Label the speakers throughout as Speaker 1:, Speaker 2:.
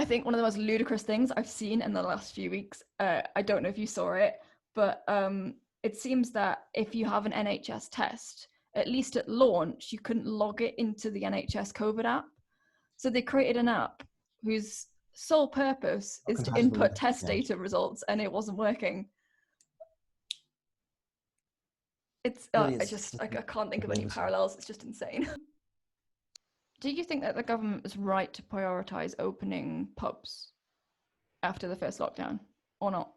Speaker 1: think one of the most ludicrous things I've seen in the last few weeks, I don't know if you saw it, but it seems that if you have an NHS test, at least at launch, you couldn't log it into the NHS COVID app. So they created an app whose sole purpose is to input test data results, and it wasn't working. It's I can't think of any parallels. It's just insane. Do you think that the government was right to prioritise opening pubs after the first lockdown, or not?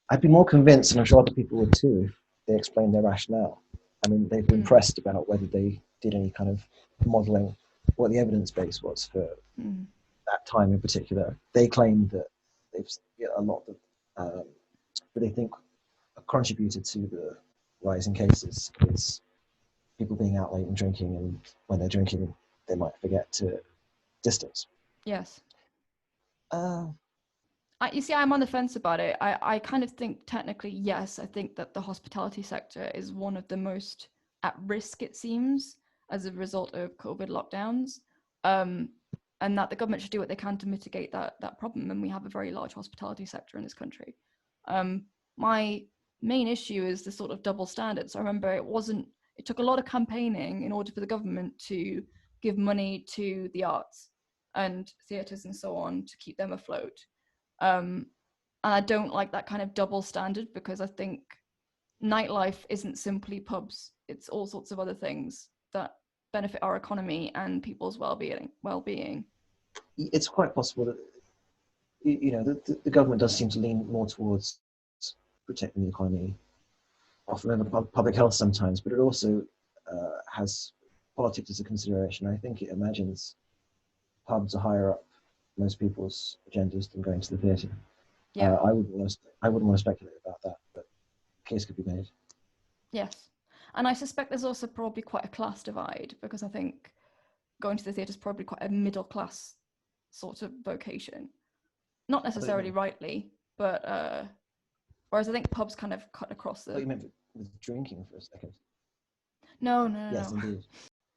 Speaker 2: I'd be more convinced, and I'm sure other people would too, if they explained their rationale. I mean, they've been pressed about whether they did any kind of modelling, what the evidence base was for that time in particular. They claim that they've a lot of, but they think contributed to the rise in cases is people being out late and drinking, and when they're drinking, they might forget to distance.
Speaker 1: Yes. You see, I'm on the fence about it. I kind of think technically, yes, I think that the hospitality sector is one of the most at risk, it seems, as a result of COVID lockdowns, and that the government should do what they can to mitigate that problem. And we have a very large hospitality sector in this country. My main issue is the sort of double standards. I remember it took a lot of campaigning in order for the government to give money to the arts and theatres and so on to keep them afloat. And I don't like that kind of double standard, because I think nightlife isn't simply pubs. It's all sorts of other things that benefit our economy and people's well-being.
Speaker 2: It's quite possible that, you know, the government does seem to lean more towards protecting the economy, often over public health sometimes, but it also has politics as a consideration. I think it imagines pubs are higher up most people's agendas than going to the theatre.
Speaker 1: Yeah.
Speaker 2: I wouldn't want to speculate about that, but a case could be made.
Speaker 1: Yes. And I suspect there's also probably quite a class divide, because I think going to the theatre is probably quite a middle class sort of vocation. Not necessarily rightly, but whereas I think pubs kind of cut across the...
Speaker 2: What you meant with drinking for a second?
Speaker 1: No.
Speaker 2: Yes, indeed.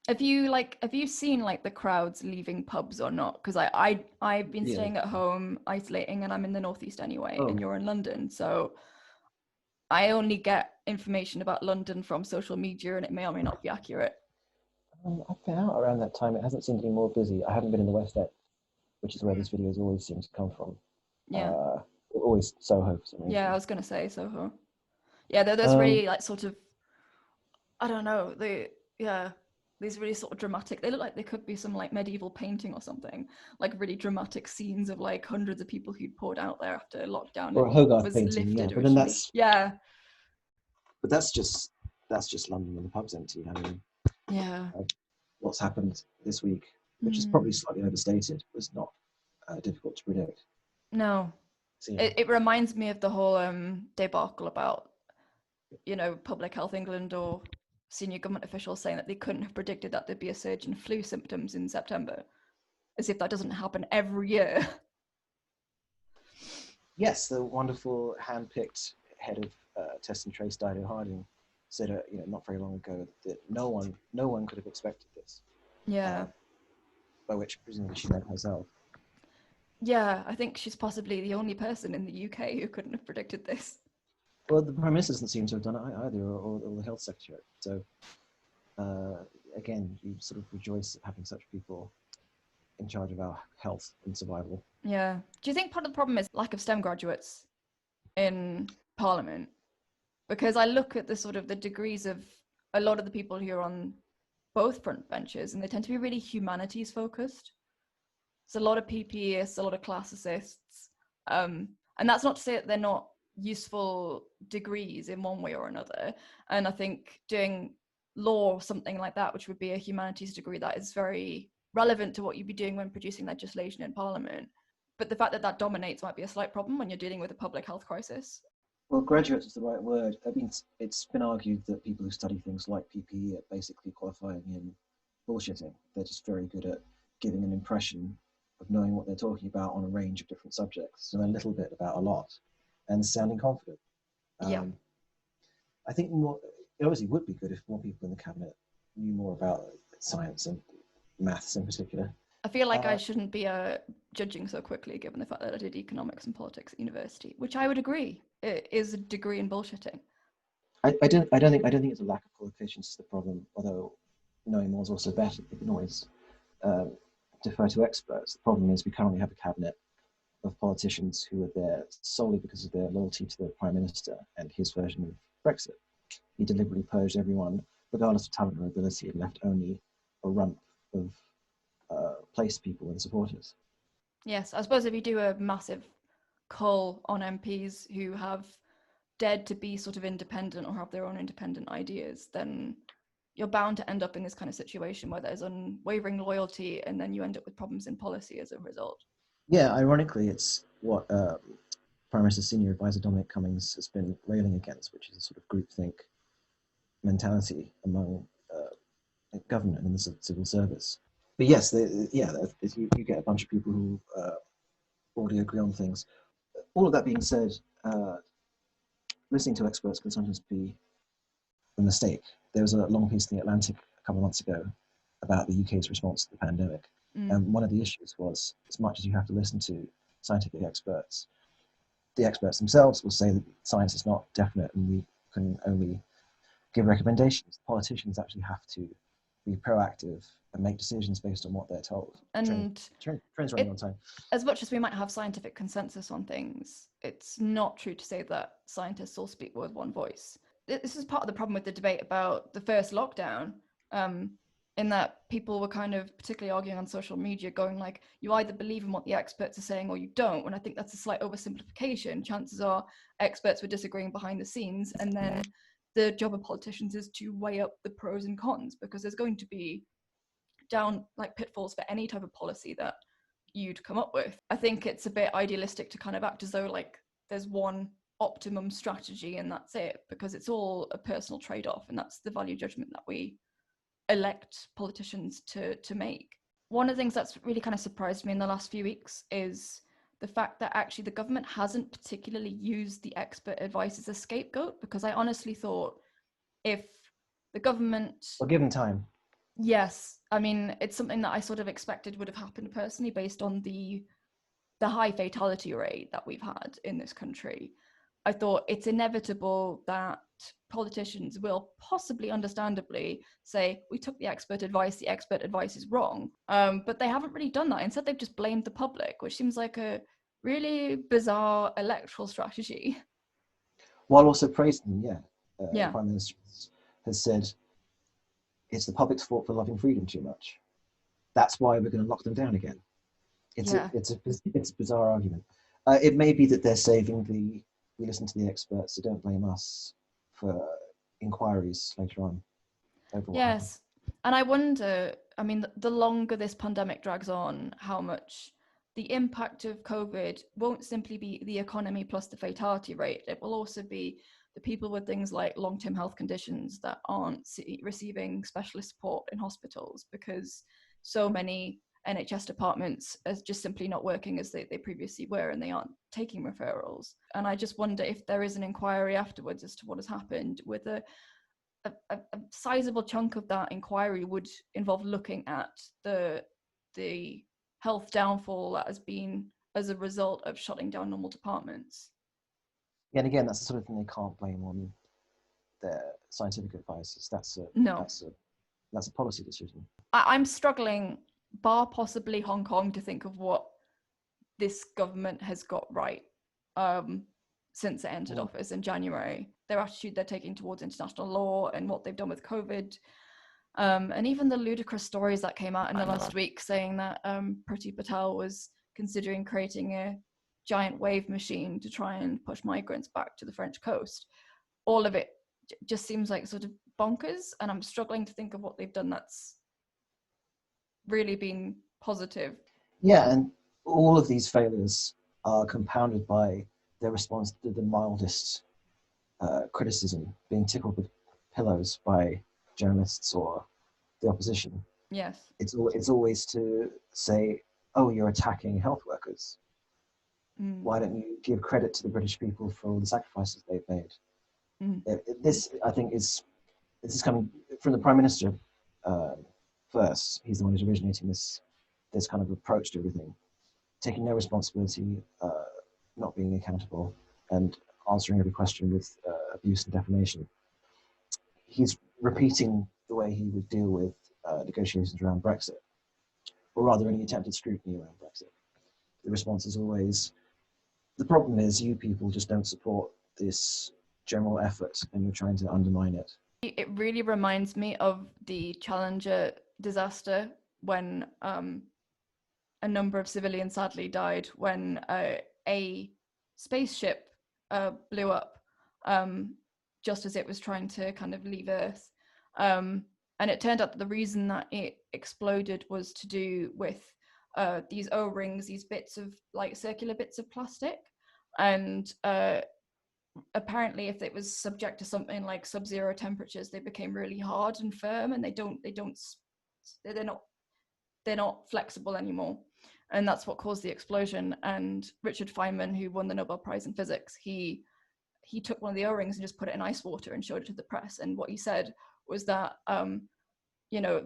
Speaker 1: Have you seen like the crowds leaving pubs or not? Because I've been staying at home isolating, and I'm in the northeast anyway, and you're in London, so I only get information about London from social media, and it may or may not be accurate.
Speaker 2: I've been out around that time. It hasn't seemed to be more busy. I haven't been in the West End, which is where these videos always seem to come from.
Speaker 1: Yeah.
Speaker 2: Always Soho.
Speaker 1: Yeah, I was gonna say Soho. Yeah, there's really like sort of, I don't know, these really sort of dramatic, they look like they could be some like medieval painting or something, like really dramatic scenes of like hundreds of people who'd poured out there after lockdown.
Speaker 2: Or a Hogarth painting, yeah. But then that's just London when the pub's empty. I mean, what's happened this week, which is probably slightly overstated, was not difficult to predict.
Speaker 1: No. It reminds me of the whole debacle about, you know, Public Health England or senior government officials saying that they couldn't have predicted that there'd be a surge in flu symptoms in September, as if that doesn't happen every year.
Speaker 2: Yes, the wonderful hand-picked head of Test and Trace, Dido Harding, said, not very long ago that no one could have expected this.
Speaker 1: Yeah.
Speaker 2: By which presumably she meant herself.
Speaker 1: Yeah, I think she's possibly the only person in the UK who couldn't have predicted this.
Speaker 2: Well, the Prime Minister doesn't seem to have done it either, or the Health Secretary. So, again, you sort of rejoice at having such people in charge of our health and survival.
Speaker 1: Yeah. Do you think part of the problem is lack of STEM graduates in Parliament? Because I look at the degrees of a lot of the people who are on both front benches, and they tend to be really humanities focused. It's a lot of PPEists, a lot of classicists. And that's not to say that they're not useful degrees in one way or another. And I think doing law or something like that, which would be a humanities degree, that is very relevant to what you'd be doing when producing legislation in Parliament. But the fact that that dominates might be a slight problem when you're dealing with a public health crisis.
Speaker 2: Well, graduate is the right word. I mean, it's been argued that people who study things like PPE are basically qualifying in bullshitting. They're just very good at giving an impression of knowing what they're talking about on a range of different subjects, and a little bit about a lot, and sounding confident. I think it obviously would be good if more people in the cabinet knew more about science and maths in particular.
Speaker 1: I feel like I shouldn't be judging so quickly, given the fact that I did economics and politics at university, which I would agree is a degree in bullshitting.
Speaker 2: I don't think it's a lack of qualifications is the problem. Although knowing more is also better. You can always defer to experts. The problem is we currently have a cabinet of politicians who are there solely because of their loyalty to the Prime Minister and his version of Brexit. He deliberately purged everyone, regardless of talent or ability, and left only a rump of placed people and supporters.
Speaker 1: Yes, I suppose if you do a massive cull on MPs who have dared to be sort of independent or have their own independent ideas, then you're bound to end up in this kind of situation where there's unwavering loyalty and then you end up with problems in policy as a result.
Speaker 2: Yeah, ironically, it's what Prime Minister's senior advisor Dominic Cummings has been railing against, which is a sort of groupthink mentality among government and the civil service. But yes, you get a bunch of people who already agree on things. All of that being said, listening to experts can sometimes be a mistake. There was a long piece in The Atlantic a couple of months ago about the UK's response to the pandemic. And one of the issues was, as much as you have to listen to scientific experts, the experts themselves will say that science is not definite and we can only give recommendations. Politicians actually have to be proactive and make decisions based on what they're told.
Speaker 1: And
Speaker 2: trains running on time.
Speaker 1: As much as we might have scientific consensus on things, it's not true to say that scientists all speak with one voice. This is part of the problem with the debate about the first lockdown, in that people were kind of particularly arguing on social media, going like, you either believe in what the experts are saying or you don't. And I think that's a slight oversimplification. Chances are experts were disagreeing behind the scenes, and then the job of politicians is to weigh up the pros and cons, because there's going to be pitfalls for any type of policy that you'd come up with. I think it's a bit idealistic to kind of act as though like there's one optimum strategy and that's it, because it's all a personal trade-off, and that's the value judgment that we elect politicians to make. One of the things that's really kind of surprised me in the last few weeks is the fact that actually the government hasn't particularly used the expert advice as a scapegoat, because I honestly thought if the government...
Speaker 2: Well, given time.
Speaker 1: Yes, I mean, it's something that I sort of expected would have happened personally based on the high fatality rate that we've had in this country. I thought it's inevitable that politicians will possibly understandably say, we took the expert advice is wrong. But they haven't really done that. Instead, they've just blamed the public, which seems like a really bizarre electoral strategy.
Speaker 2: While also praising them,
Speaker 1: yeah.
Speaker 2: The Prime Minister has said, it's the public's fault for loving freedom too much. That's why we're going to lock them down again. It's a bizarre argument. It may be that they're saving we listen to the experts, so don't blame us for inquiries later on.
Speaker 1: Yes, and I wonder, I mean, the longer this pandemic drags on, how much the impact of COVID won't simply be the economy plus the fatality rate. It will also be the people with things like long-term health conditions that aren't receiving specialist support in hospitals, because so many NHS departments are just simply not working as they previously were, and they aren't taking referrals. And I just wonder if there is an inquiry afterwards as to what has happened, with a sizable chunk of that inquiry would involve looking at the health downfall that has been as a result of shutting down normal departments.
Speaker 2: Yeah, and again, that's the sort of thing they can't blame on their scientific advices. That's a policy decision.
Speaker 1: I'm struggling, bar possibly Hong Kong, to think of what this government has got right since it entered office in January. Their attitude they're taking towards international law and what they've done with COVID. And even the ludicrous stories that came out in the last week saying that Priti Patel was considering creating a giant wave machine to try and push migrants back to the French coast. All of it just seems like sort of bonkers, and I'm struggling to think of what they've done that's really been positive.
Speaker 2: Yeah, and all of these failures are compounded by their response to the mildest criticism, being tickled with pillows by journalists or the opposition.
Speaker 1: Yes.
Speaker 2: It's always to say, oh, you're attacking health workers. Why don't you give credit to the British people for all the sacrifices they've made? This, I think, this is coming from the Prime Minister first. He's the one who's originating this this kind of approach to everything, taking no responsibility, not being accountable, and answering every question with abuse and defamation. He's repeating the way he would deal with negotiations around Brexit, or rather any attempted scrutiny around Brexit. The response is always, the problem is you people just don't support this general effort and you're trying to undermine it.
Speaker 1: It really reminds me of the Challenger disaster when a number of civilians sadly died when a spaceship blew up just as it was trying to kind of leave Earth. And it turned out that the reason that it exploded was to do with these O-rings, these bits of like circular bits of plastic. And apparently if it was subject to something like sub-zero temperatures, they became really hard and firm, and they're not flexible anymore. And that's what caused the explosion. And Richard Feynman, who won the Nobel Prize in Physics, he took one of the O-rings and just put it in ice water and showed it to the press. And what he said was that,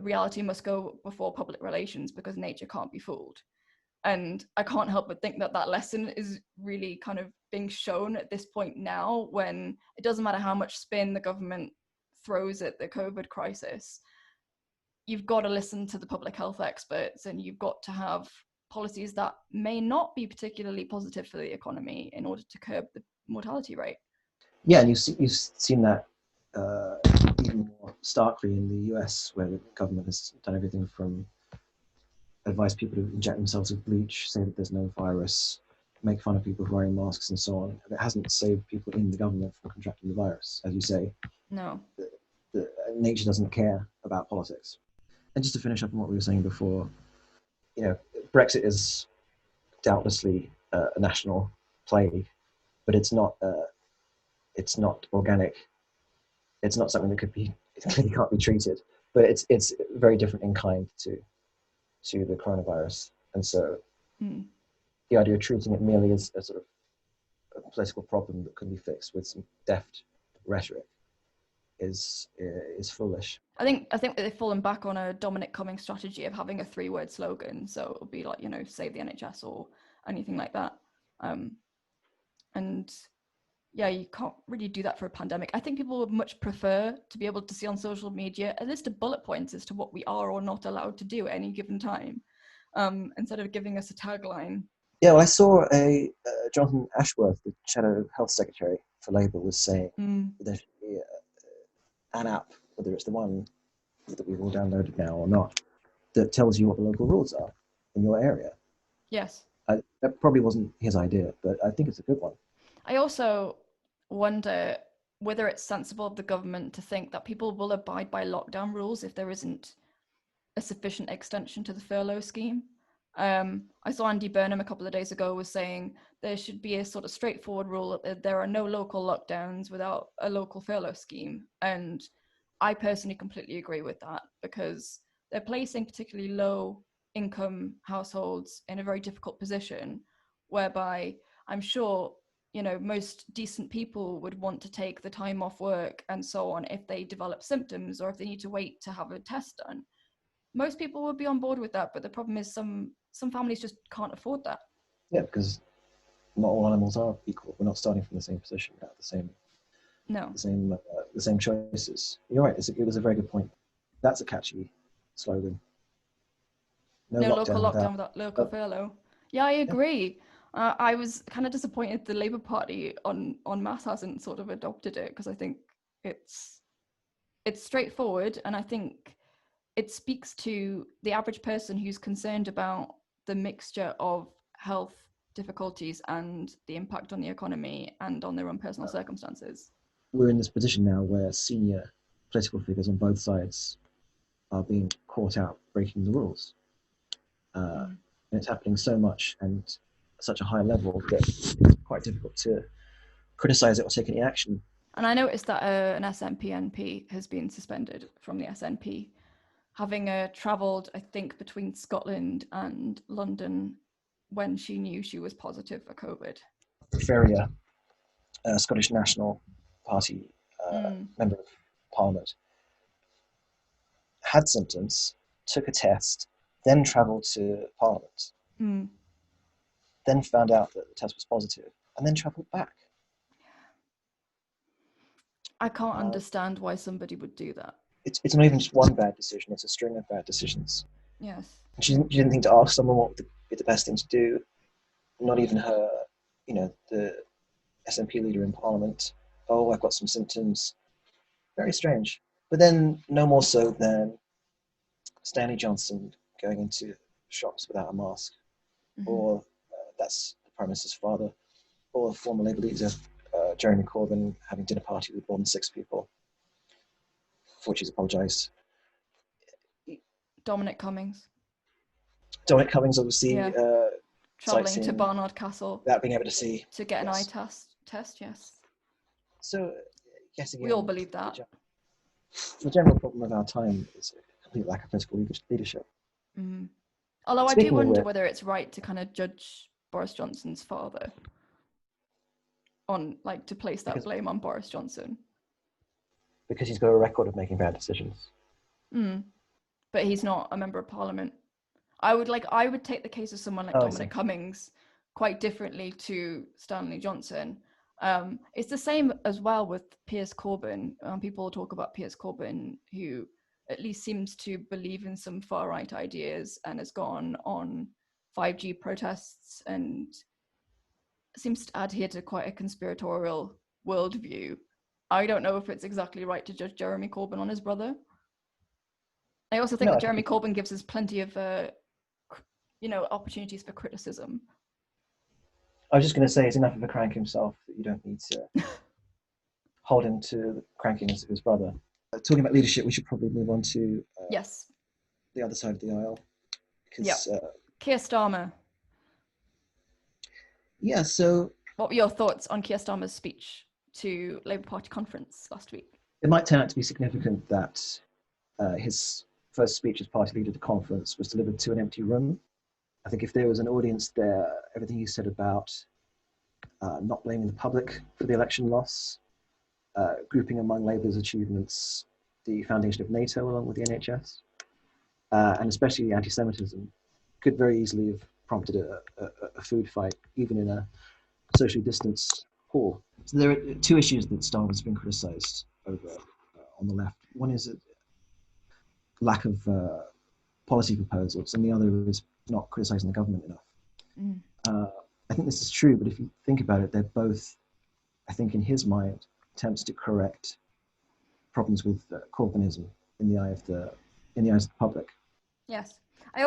Speaker 1: reality must go before public relations because nature can't be fooled. And I can't help but think that that lesson is really kind of being shown at this point now, when it doesn't matter how much spin the government throws at the COVID crisis. You've got to listen to the public health experts, and you've got to have policies that may not be particularly positive for the economy in order to curb the mortality rate.
Speaker 2: Yeah, and you've seen that even more starkly in the US, where the government has done everything from advise people to inject themselves with bleach, say that there's no virus, make fun of people who are wearing masks and so on. It hasn't saved people in the government from contracting the virus, as you say.
Speaker 1: No.
Speaker 2: Nature doesn't care about politics. And just to finish up on what we were saying before, Brexit is doubtlessly a national plague, but it's not organic. It's not something that can't be treated. But it's very different in kind to the coronavirus, and so the idea of treating it merely as a sort of a political problem that can be fixed with some deft rhetoric is foolish.
Speaker 1: I think that they've fallen back on a Dominic Cummings strategy of having a 3-word slogan, so it'll be like, save the NHS or anything like that. And yeah, you can't really do that for a pandemic. I think people would much prefer to be able to see on social media a list of bullet points as to what we are or not allowed to do at any given time, instead of giving us a tagline.
Speaker 2: Yeah, well, I saw Jonathan Ashworth, the Shadow Health Secretary for Labour, was saying there should be an app, whether it's the one that we've all downloaded now or not, that tells you what the local rules are in your area.
Speaker 1: Yes.
Speaker 2: That probably wasn't his idea, but I think it's a good one.
Speaker 1: I also wonder whether it's sensible of the government to think that people will abide by lockdown rules if there isn't a sufficient extension to the furlough scheme. I saw Andy Burnham a couple of days ago was saying there should be a sort of straightforward rule that there are no local lockdowns without a local furlough scheme. And I personally completely agree with that, because they're placing particularly low income households in a very difficult position, whereby I'm sure most decent people would want to take the time off work and so on if they develop symptoms or if they need to wait to have a test done. Most people would be on board with that, but the problem is some families just can't afford that.
Speaker 2: Yeah, because not all animals are equal. We're not starting from the same position, the same choices. You're right. It was a very good point. That's a catchy slogan.
Speaker 1: No local lockdown without local furlough. Yeah, I agree. I was kind of disappointed the Labour Party en masse hasn't sort of adopted it, because I think it's straightforward, and I think it speaks to the average person who's concerned about the mixture of health difficulties and the impact on the economy and on their own personal circumstances.
Speaker 2: We're in this position now where senior political figures on both sides are being caught out breaking the rules. And it's happening so much and at such a high level that it's quite difficult to criticise it or take any action.
Speaker 1: And I noticed that an SNP MP has been suspended from the SNP, having travelled, I think, between Scotland and London when she knew she was positive for COVID.
Speaker 2: Preferia, a Scottish National Party member of Parliament, had symptoms, took a test, then travelled to Parliament, then found out that the test was positive, and then travelled back.
Speaker 1: I can't understand why somebody would do that.
Speaker 2: It's not even just one bad decision, it's a string of bad decisions.
Speaker 1: Yes.
Speaker 2: And she didn't think to ask someone what would be the best thing to do, not even her, the SNP leader in Parliament. Oh, I've got some symptoms. Very strange. But then no more so than Stanley Johnson going into shops without a mask, or that's the Prime Minister's father, or former Labour leader Jeremy Corbyn having dinner party with more than 6 people, for which he's apologised.
Speaker 1: Dominic Cummings,
Speaker 2: obviously,
Speaker 1: travelling to Barnard Castle
Speaker 2: without being able to see,
Speaker 1: to get an eye test. Yes.
Speaker 2: So, yes, again,
Speaker 1: we all believe that.
Speaker 2: The general problem of our time is a complete lack of political leadership.
Speaker 1: Although I do wonder whether it's right to kind of judge Boris Johnson's father on, like, to place that blame on Boris Johnson.
Speaker 2: Because he's got a record of making bad decisions.
Speaker 1: But he's not a member of Parliament. I would take the case of someone like Dominic Cummings quite differently to Stanley Johnson. It's the same as well with Piers Corbyn. People talk about Piers Corbyn, who at least seems to believe in some far-right ideas and has gone on 5G protests and seems to adhere to quite a conspiratorial worldview. I don't know if it's exactly right to judge Jeremy Corbyn on his brother. I also think that Jeremy Corbyn gives us plenty of, opportunities for criticism.
Speaker 2: I was just going to say, he's enough of a crank himself that you don't need to hold him to the crankiness of his brother. Talking about leadership, we should probably move on to the other side of the aisle.
Speaker 1: Keir Starmer.
Speaker 2: Yeah, so...
Speaker 1: What were your thoughts on Keir Starmer's speech to Labour Party conference last week?
Speaker 2: It might turn out to be significant that his first speech as party leader at the conference was delivered to an empty room. I think if there was an audience there, everything he said about not blaming the public for the election loss, grouping among Labour's achievements the foundation of NATO along with the NHS, and especially anti-Semitism, could very easily have prompted a food fight, even in a socially distanced hall. So there are 2 issues that Starmer's been criticised over on the left. One is a lack of policy proposals, and the other is not criticising the government enough. I think this is true, but if you think about it, they're both, I think in his mind, attempts to correct problems with Corbynism in the eyes of the public.
Speaker 1: Yes, I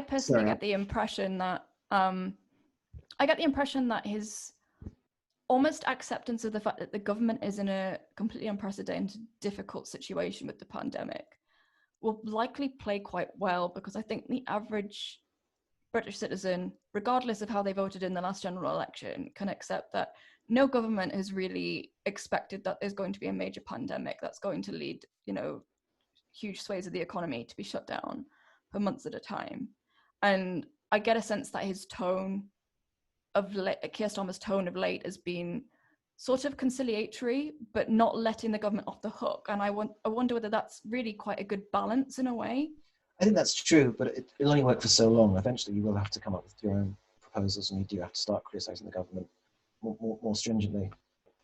Speaker 1: personally get the impression that his almost acceptance of the fact that the government is in a completely unprecedented, difficult situation with the pandemic will likely play quite well, because I think the average British citizen, regardless of how they voted in the last general election, can accept that no government has really expected that there's going to be a major pandemic that's going to lead, huge swathes of the economy to be shut down for months at a time. And I get a sense that his tone of Keir Starmer's tone of late has been sort of conciliatory, but not letting the government off the hook. And I wonder whether that's really quite a good balance in a way.
Speaker 2: I think that's true, but it'll only work for so long. Eventually, you will have to come up with your own proposals, and you do have to start criticising the government more stringently.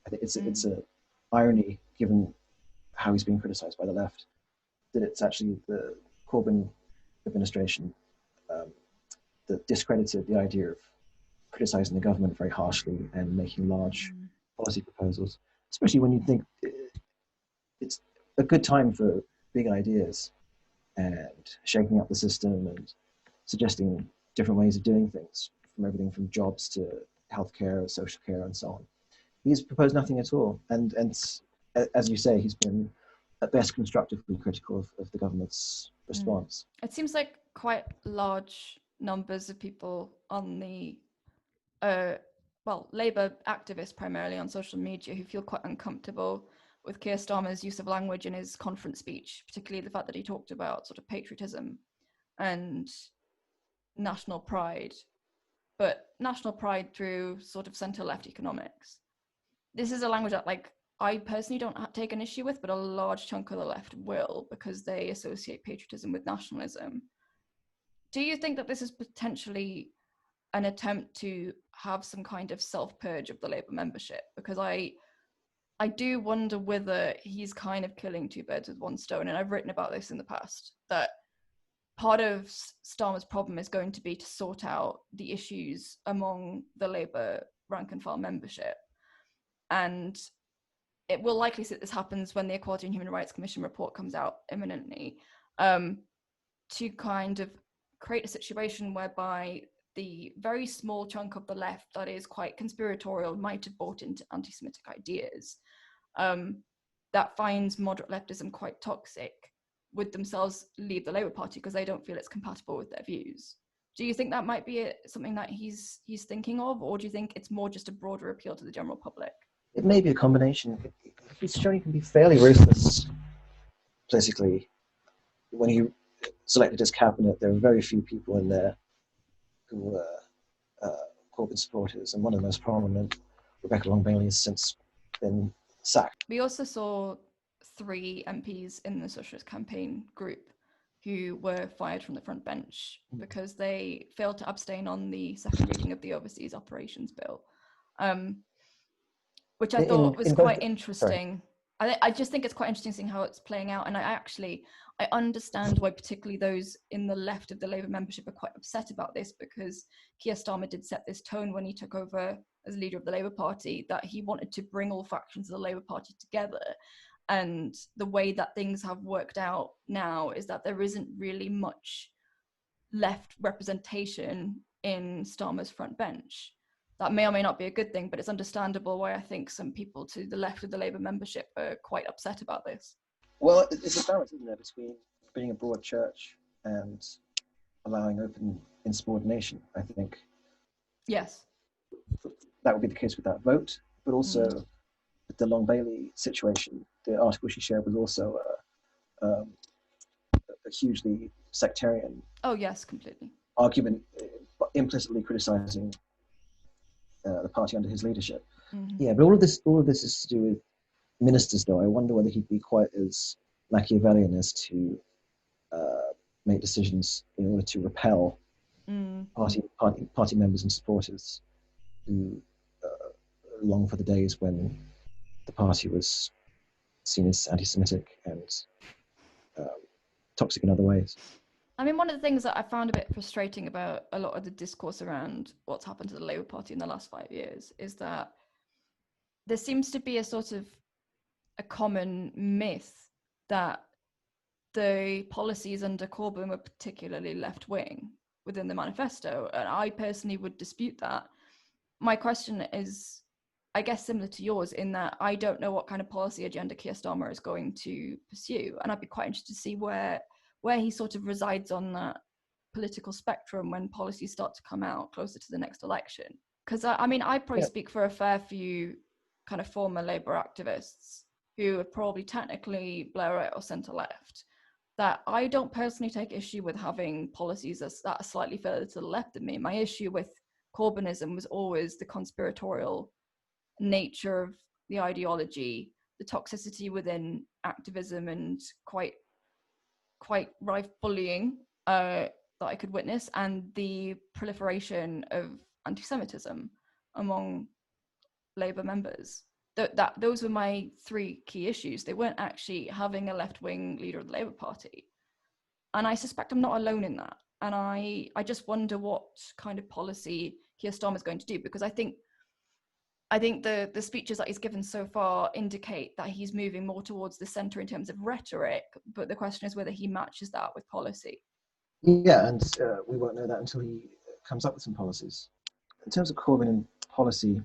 Speaker 2: I think it's an irony, given how he's being criticised by the left, that it's actually the Corbyn administration that discredited the idea of criticising the government very harshly and making large policy proposals, especially when you think it's a good time for big ideas and shaking up the system and suggesting different ways of doing things, from everything from jobs to healthcare, social care, and so on. He's proposed nothing at all, and as you say, he's been at best constructively critical of the government's response.
Speaker 1: It seems like quite large numbers of people on the Labour activists primarily on social media who feel quite uncomfortable with Keir Starmer's use of language in his conference speech, particularly the fact that he talked about sort of patriotism and national pride, but national pride through sort of centre-left economics. This is a language that, I personally don't take an issue with, but a large chunk of the left will, because they associate patriotism with nationalism. do you think that this is potentially an attempt to have some kind of self-purge of the Labour membership? Because I do wonder whether he's kind of killing two birds with one stone, and I've written about this in the past, that part of Starmer's problem is going to be to sort out the issues among the Labour rank and file membership. And it will likely see that this happens when the Equality and Human Rights Commission report comes out imminently, to kind of create a situation whereby the very small chunk of the left that is quite conspiratorial might have bought into anti-Semitic ideas, that finds moderate leftism quite toxic, would themselves leave the Labour Party because they don't feel it's compatible with their views. Do you think that might be something that he's thinking of, or do you think it's more just a broader appeal to the general public?
Speaker 2: It may be a combination. He's shown he can be fairly ruthless politically. When he selected his cabinet, there were very few people in there who were Corbyn supporters, and one of the most prominent, Rebecca Long-Bailey, has since been sacked.
Speaker 1: We also saw 3 MPs in the Socialist campaign group who were fired from the front bench because they failed to abstain on the second reading of the Overseas Operations Bill, which I thought was quite interesting. I just think it's quite interesting seeing how it's playing out, and I understand why particularly those in the left of the Labour membership are quite upset about this, because Keir Starmer did set this tone when he took over as leader of the Labour Party, that he wanted to bring all factions of the Labour Party together. And the way that things have worked out now is that there isn't really much left representation in Starmer's front bench. That may or may not be a good thing, but it's understandable why I think some people to the left of the Labour membership are quite upset about this.
Speaker 2: Well, it's a balance, isn't there, between being a broad church and allowing open insubordination, I think.
Speaker 1: Yes.
Speaker 2: That would be the case with that vote, but also with the Long-Bailey situation, the article she shared was also a hugely sectarian
Speaker 1: completely
Speaker 2: argument, implicitly criticising the party under his leadership. Yeah, but all of this is to do with ministers, though. I wonder whether he'd be quite as Machiavellian as to make decisions in order to repel party members and supporters who long for the days when the party was seen as anti-Semitic and toxic in other ways.
Speaker 1: I mean, one of the things that I found a bit frustrating about a lot of the discourse around what's happened to the Labour Party in the last 5 years is that there seems to be a sort of a common myth that the policies under Corbyn were particularly left-wing within the manifesto, and I personally would dispute that. My question is, I guess, similar to yours, in that I don't know what kind of policy agenda Keir Starmer is going to pursue, and I'd be quite interested to see where he sort of resides on that political spectrum when policies start to come out closer to the next election. Because I mean, I probably speak for a fair few kind of former Labour activists who are probably technically Blairite or centre-left, that I don't personally take issue with having policies that are slightly further to the left of me. My issue with Corbynism was always the conspiratorial nature of the ideology, the toxicity within activism, and quite rife bullying that I could witness, and the proliferation of anti-Semitism among Labour members. Those were my 3 key issues. They weren't actually having a left-wing leader of the Labour Party. And I suspect I'm not alone in that. And I just wonder what kind of policy Keir Starmer is going to do, because I think the speeches that he's given so far indicate that he's moving more towards the centre in terms of rhetoric, but the question is whether he matches that with policy.
Speaker 2: Yeah, and we won't know that until he comes up with some policies. In terms of Corbyn and policy,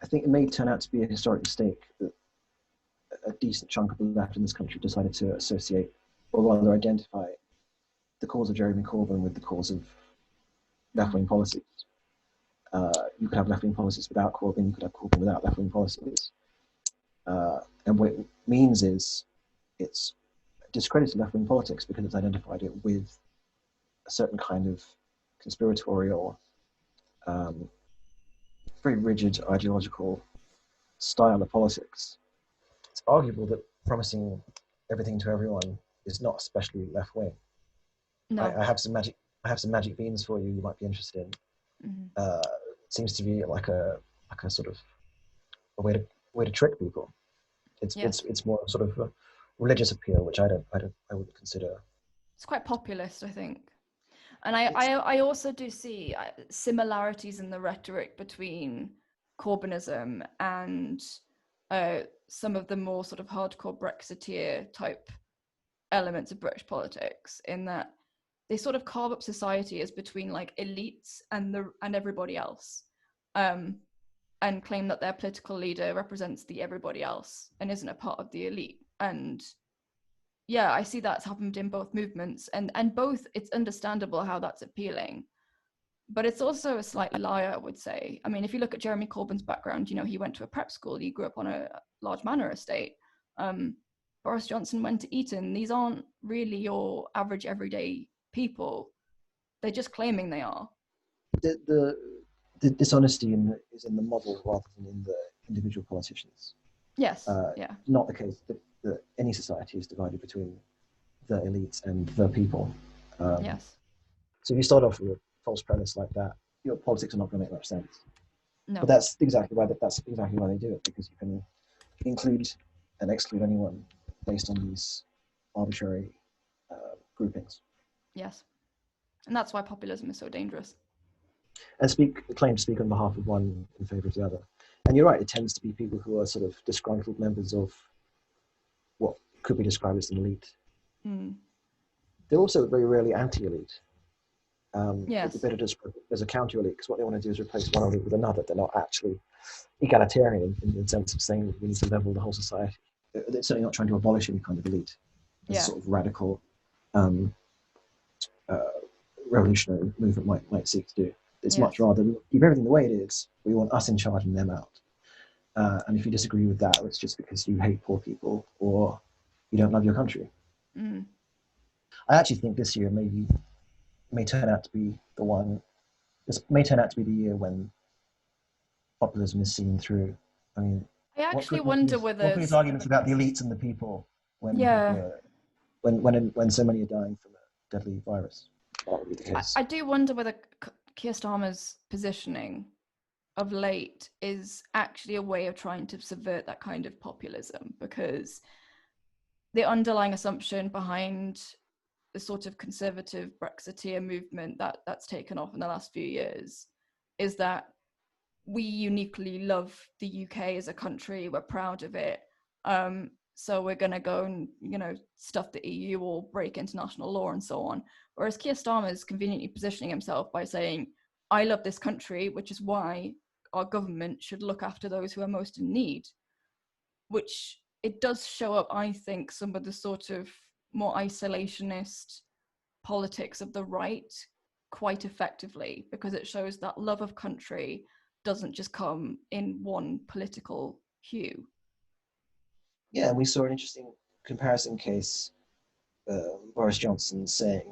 Speaker 2: I think it may turn out to be a historic mistake that a decent chunk of the left in this country decided to associate, or rather identify, the cause of Jeremy Corbyn with the cause of left-wing policies. You could have left-wing policies without Corbyn, you could have Corbyn without left-wing policies. And what it means is it's discredited left-wing politics because it's identified it with a certain kind of conspiratorial, very rigid ideological style of politics. It's arguable that promising everything to everyone is not especially left-wing.
Speaker 1: No.
Speaker 2: I have some magic beans for you. You might be interested in. Uh, seems to be like a sort of a way to trick people.
Speaker 1: Yes.
Speaker 2: It's more sort of a religious appeal, which I wouldn't consider.
Speaker 1: It's quite populist, I think. And I also do see similarities in the rhetoric between Corbynism and some of the more sort of hardcore Brexiteer type elements of British politics, in that they sort of carve up society as between like elites and everybody else, and claim that their political leader represents the everybody else and isn't a part of the elite. And yeah, I see that's happened in both movements, and both, it's understandable how that's appealing, but it's also a slight lie, I would say. I mean, if you look at Jeremy Corbyn's background, you know, he went to a prep school, he grew up on a large manor estate. Boris Johnson went to Eton. These aren't really your average everyday people. They're just claiming they are.
Speaker 2: The dishonesty is in the model rather than in the individual politicians.
Speaker 1: Yes, yeah.
Speaker 2: Not the case that any society is divided between the elites and the people.
Speaker 1: Yes.
Speaker 2: So if you start off with a false premise like that, your politics are not going to make much sense.
Speaker 1: No.
Speaker 2: But that's exactly why they do it, because you can include and exclude anyone based on these arbitrary groupings.
Speaker 1: Yes. And that's why populism is so dangerous.
Speaker 2: And claim to speak on behalf of one in favour of the other. And you're right, it tends to be people who are sort of disgruntled members of what could be described as an elite. They're also very rarely anti-elite.
Speaker 1: Yes.
Speaker 2: They're better described as a counter-elite, because what they want to do is replace one elite with another. They're not actually egalitarian in the sense of saying we need to level the whole society. They're certainly not trying to abolish any kind of elite as a sort of radical revolutionary movement might seek to do. It's much rather keep everything the way it is. We want us in charge and them out. And if you disagree with that, it's just because you hate poor people or you don't love your country. I actually think this year may turn out to be the one. This may turn out to be the year when populism is seen through. I mean,
Speaker 1: I actually wonder whether
Speaker 2: these arguments about the elites and the people when so many are dying from a deadly virus. That would be the case.
Speaker 1: I do wonder whether Keir Starmer's positioning of late is actually a way of trying to subvert that kind of populism, because the underlying assumption behind the sort of conservative Brexiteer movement that's taken off in the last few years is that we uniquely love the UK as a country, we're proud of it, so we're going to go and, you know, stuff the EU or break international law and so on. Whereas Keir Starmer is conveniently positioning himself by saying, I love this country, which is why our government should look after those who are most in need, which it does show up, I think, some of the sort of more isolationist politics of the right quite effectively, because it shows that love of country doesn't just come in one political hue.
Speaker 2: Yeah, and we saw an interesting comparison case. Boris Johnson saying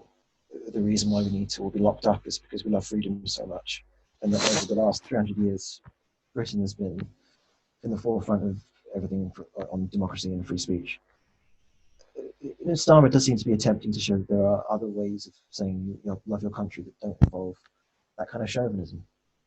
Speaker 2: the reason why we need to all be locked up is because we love freedom so much, and that over the last 300 years, Britain has been in the forefront of everything on democracy and free speech. Starmer does seem to be attempting to show that there are other ways of saying you love your country that don't involve that kind of chauvinism.